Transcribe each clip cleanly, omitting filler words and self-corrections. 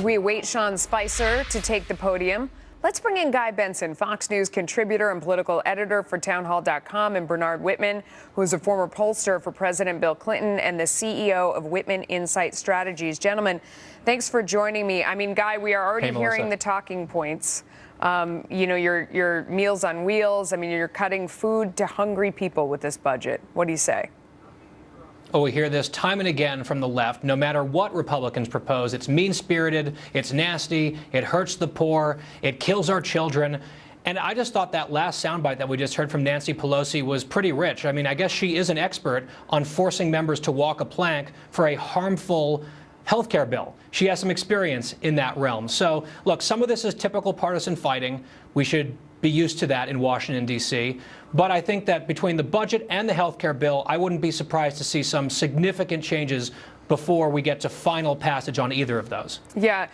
we await Sean Spicer to take the podium, let's bring in Guy Benson, Fox News contributor and political editor for townhall.com, and Bernard Whitman, who is a former pollster for President Bill Clinton and the CEO of Whitman Insight Strategies. Gentlemen, thanks for joining me. I mean, Guy, we are already hearing the talking points. You know, your Meals on Wheels. I mean, you're cutting food to hungry people with this budget. What do you say? Oh, we hear this time and again from the left. No matter what Republicans propose, it's mean-spirited, it's nasty, it hurts the poor, it kills our children. And I just thought that last soundbite that we just heard from Nancy Pelosi was pretty rich. I mean, I guess she is an expert on forcing members to walk a plank for a harmful health care bill. She has some experience in that realm. So, look, some of this is typical partisan fighting. We should be used to that in Washington, D.C. But I think that between the budget and the health care bill, I wouldn't be surprised to see some significant changes before we get to final passage on either of those. Yeah.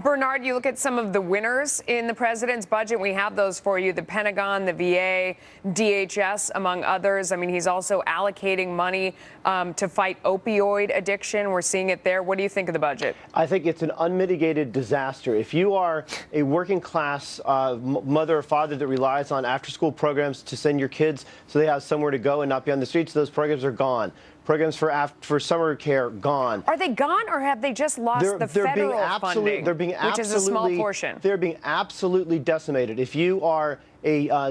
Bernard, you look at some of the winners in the president's budget. We have those for you: the Pentagon, the VA, DHS, among others. I mean, he's also allocating money to fight opioid addiction. We're seeing it there. What do you think of the budget? I think it's an unmitigated disaster. If you are a working class mother or father that relies on after-school programs to send your kids so they have somewhere to go and not be on the streets, those programs are gone. Programs for summer care, gone. Are they gone, or have they just lost the federal funding, which is a small portion? They're being absolutely decimated. If you are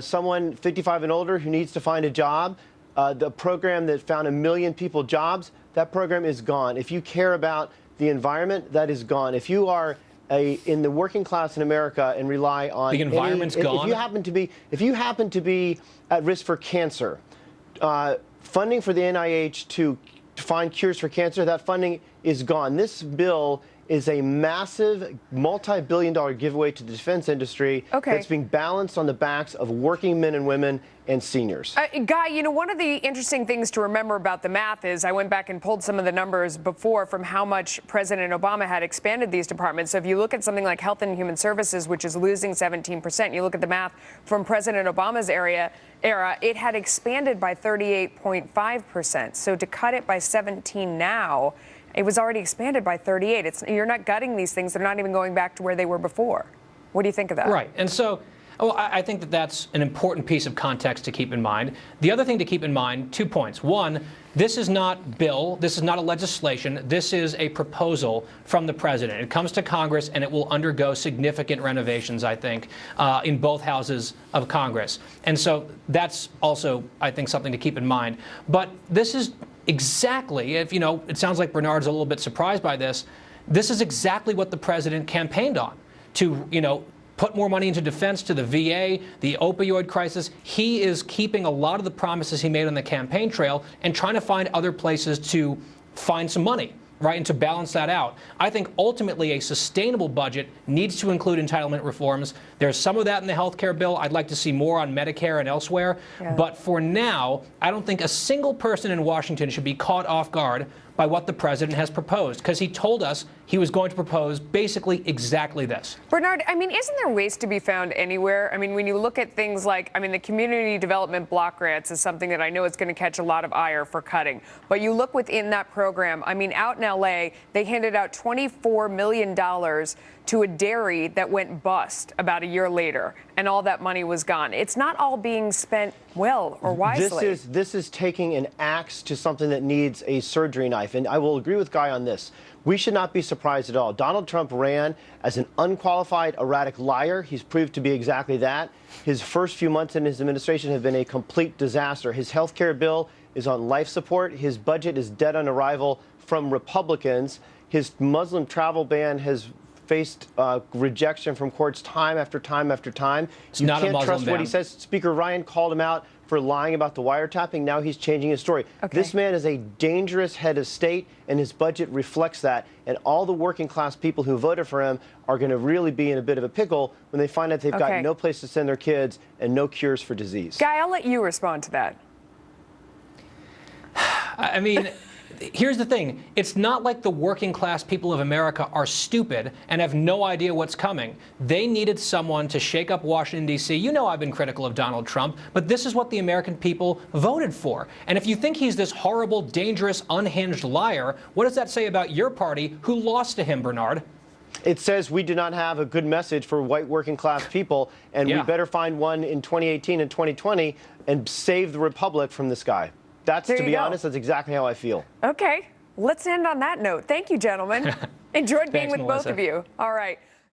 someone 55 and older who needs to find a job, the program that found 1 million people jobs, that program is gone. If you care about the environment, that is gone. If you are in the working class in America and rely on the environment's gone. If you happen to be at risk for cancer, funding for the NIH to find cures for cancer, that funding is gone. This bill is a massive multi-billion-dollar giveaway to the defense industry that's being balanced on the backs of working men and women and seniors. Guy, you know, one of the interesting things to remember about the math is I went back and pulled some of the numbers before from how much President Obama had expanded these departments. So if you look at something like Health and Human Services, which is losing 17%, you look at the math from President Obama's era, it had expanded by 38.5%. So to cut it by 17 now, it was already expanded by 38. You're not gutting these things. They're not even going back to where they were before. What do you think of that? Right. And so I think that that's an important piece of context to keep in mind. The other thing to keep in mind, 2 points. One, this is not bill. This is not a legislation. This is a proposal from the president. It comes to Congress, and it will undergo significant renovations, I think, in both houses of Congress. And so that's also, I think, something to keep in mind. But this is exactly, if you know, it sounds like Bernard's a little bit surprised by this. This is exactly what the president campaigned on, to, you know, put more money into defense, to the VA, the opioid crisis. He is keeping a lot of the promises he made on the campaign trail and trying to find other places to find some money, right, and to balance that out. I think ultimately a sustainable budget needs to include entitlement reforms. There's some of that in the health care bill. I'd like to see more on Medicare and elsewhere. Yeah. But for now, I don't think a single person in Washington should be caught off guard by what the president has proposed, because he told us he was going to propose basically exactly this. Bernard, I mean, isn't there waste to be found anywhere? I mean, when you look at things like, I mean, the community development block grants is something that I know it's going to catch a lot of ire for cutting. But you look within that program, I mean, out in L.A., they handed out $24 million to a dairy that went bust about a year later, and all that money was gone. It's not all being spent well or wisely. This is taking an axe to something that needs a surgery knife, and I will agree with Guy on this. We should not be surprised at all. Donald Trump ran as an unqualified, erratic liar. He's proved to be exactly that. His first few months in his administration have been a complete disaster. His health care bill is on life support. His budget is dead on arrival from Republicans. His Muslim travel ban has faced rejection from courts time after time after time. You can't trust what he says. Speaker Ryan called him out for lying about the wiretapping. Now he's changing his story. This man is a dangerous head of state, and his budget reflects that. And all the working class people who voted for him are going to really be in a bit of a pickle when they find out they've got no place to send their kids and no cures for disease. Guy, I'll let you respond to that. I mean, here's the thing. It's not like the working class people of America are stupid and have no idea what's coming. They needed someone to shake up Washington, D.C. You know I've been critical of Donald Trump, but this is what the American people voted for. And if you think he's this horrible, dangerous, unhinged liar, what does that say about your party who lost to him, Bernard? It says we do not have a good message for white working class people, and we better find one in 2018 and 2020 and save the republic from this guy. That's, to be honest, that's exactly how I feel. Okay. Let's end on that note. Thank you, gentlemen. Enjoyed being with both of you. All right.